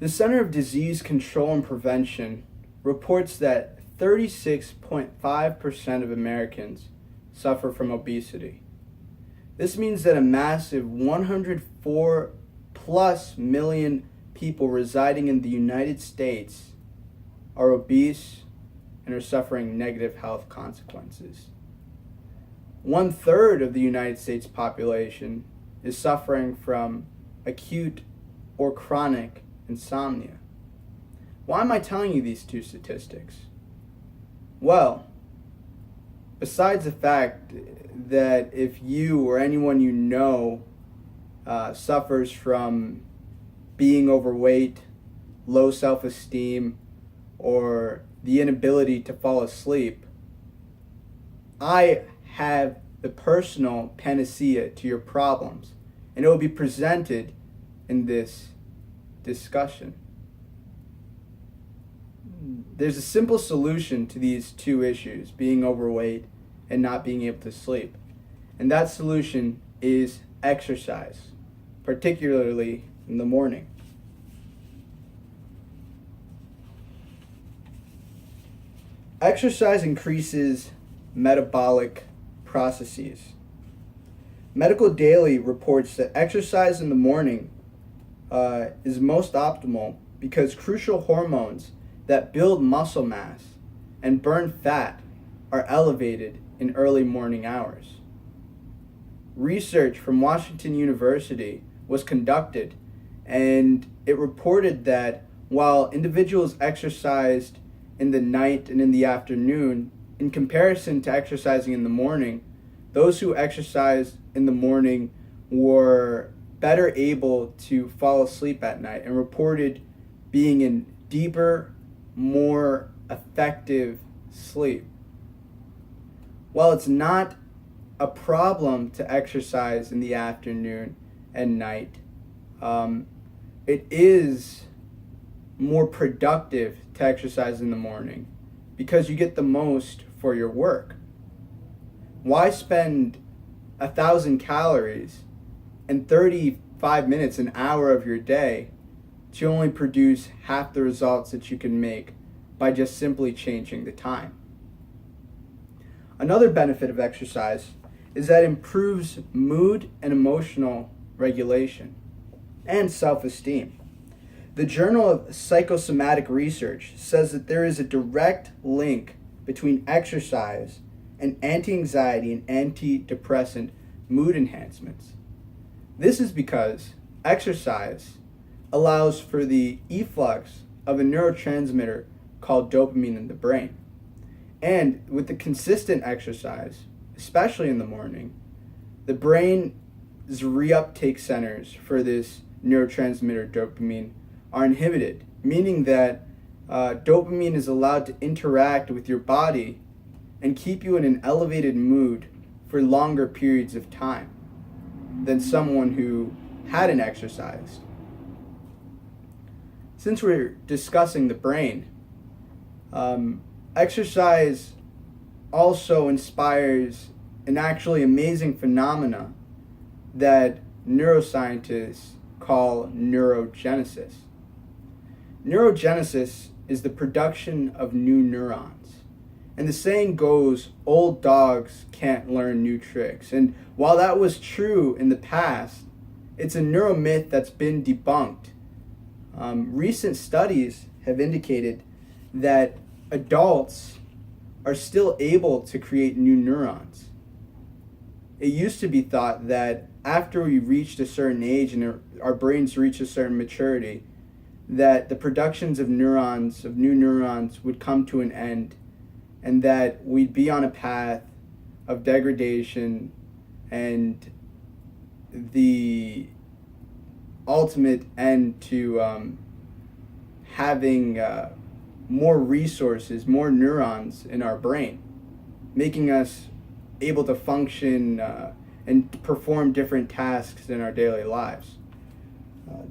The Center of Disease Control and Prevention reports that 36.5% of Americans suffer from obesity. This means that a massive 104 plus million people residing in the United States are obese and are suffering negative health consequences. 1/3 of the United States population is suffering from acute or chronic insomnia. Why am I telling you these two statistics? Well, besides the fact that if you or anyone you know suffers from being overweight, low self-esteem, or the inability to fall asleep, I have the personal panacea to your problems, and it will be presented in this discussion. There's a simple solution to these two issues, being overweight and not being able to sleep. And that solution is exercise, particularly in the morning. Exercise increases metabolic processes. Medical Daily reports that exercise in the morning is most optimal because crucial hormones that build muscle mass and burn fat are elevated in early morning hours. Research from Washington University was conducted, and it reported that while individuals exercised in the night and in the afternoon, in comparison to exercising in the morning, those who exercised in the morning were better able to fall asleep at night and reported being in deeper, more effective sleep. While it's not a problem to exercise in the afternoon and night, it is more productive to exercise in the morning because you get the most for your work. Why spend 1,000 calories and 35 minutes, an hour of your day to only produce half the results that you can make by just simply changing the time? Another benefit of exercise is that it improves mood and emotional regulation and self-esteem. The Journal of Psychosomatic Research says that there is a direct link between exercise and anti-anxiety and antidepressant mood enhancements. This is because exercise allows for the efflux of a neurotransmitter called dopamine in the brain. And with the consistent exercise, especially in the morning, the brain's reuptake centers for this neurotransmitter dopamine are inhibited, meaning that dopamine is allowed to interact with your body and keep you in an elevated mood for longer periods of time than someone who hadn't exercised. Since we're discussing the brain, exercise also inspires an actually amazing phenomena that neuroscientists call neurogenesis. Neurogenesis is the production of new neurons. And the saying goes, old dogs can't learn new tricks. And while that was true in the past, it's a neuromyth that's been debunked. Recent studies have indicated that adults are still able to create new neurons. It used to be thought that after we reached a certain age and our brains reach a certain maturity, that the productions of new neurons would come to an end, and that we'd be on a path of degradation and the ultimate end to having more resources, more neurons in our brain, making us able to function and perform different tasks in our daily lives.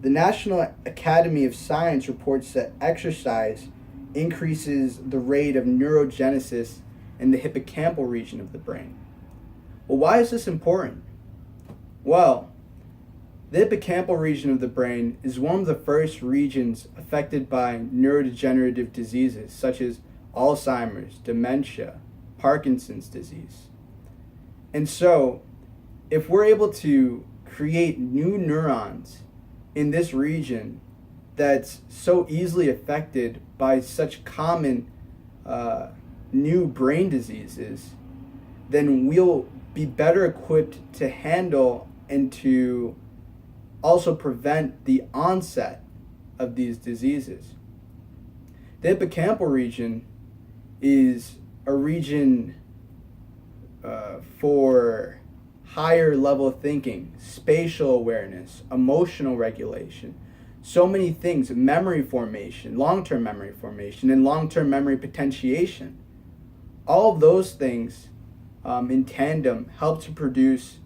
The National Academy of Science reports that exercise increases the rate of neurogenesis in the hippocampal region of the brain. Well, why is this important? Well, The hippocampal region of the brain is one of the first regions affected by neurodegenerative diseases such as Alzheimer's, dementia, Parkinson's disease. And so, if we're able to create new neurons in this region that's so easily affected by such common new brain diseases, then we'll be better equipped to handle and to also prevent the onset of these diseases. The hippocampal region is a region for higher level thinking, spatial awareness, emotional regulation, so many things, memory formation, long-term memory formation, and long-term memory potentiation. All of those things in tandem help to produce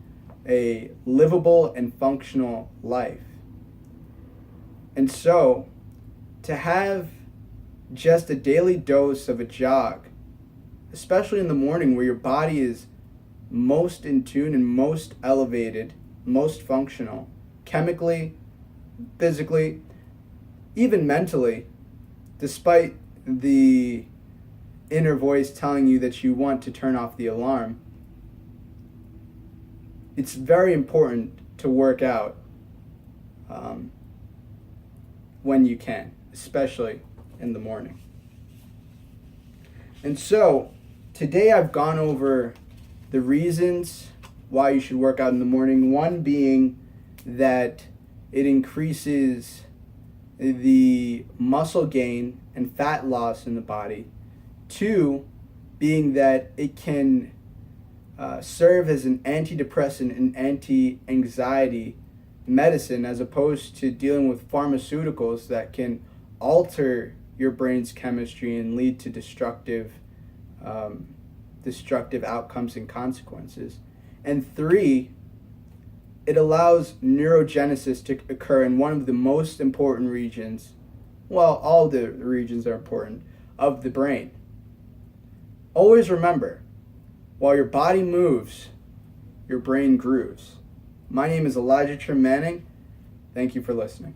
a livable and functional life. And so, to have just a daily dose of a jog, especially in the morning where your body is most in tune and most elevated, most functional, chemically, physically, even mentally, despite the inner voice telling you that you want to turn off the alarm, it's very important to work out when you can, especially in the morning. And so, today I've gone over the reasons why you should work out in the morning. One being that it increases the muscle gain and fat loss in the body. Two, being that it can serve as an antidepressant and anti-anxiety medicine as opposed to dealing with pharmaceuticals that can alter your brain's chemistry and lead to destructive outcomes and consequences. And three, it allows neurogenesis to occur in one of the most important regions, well, all the regions are important, of the brain. Always remember, while your body moves, your brain grooves. My name is Elijah Trim Manning. Thank you for listening.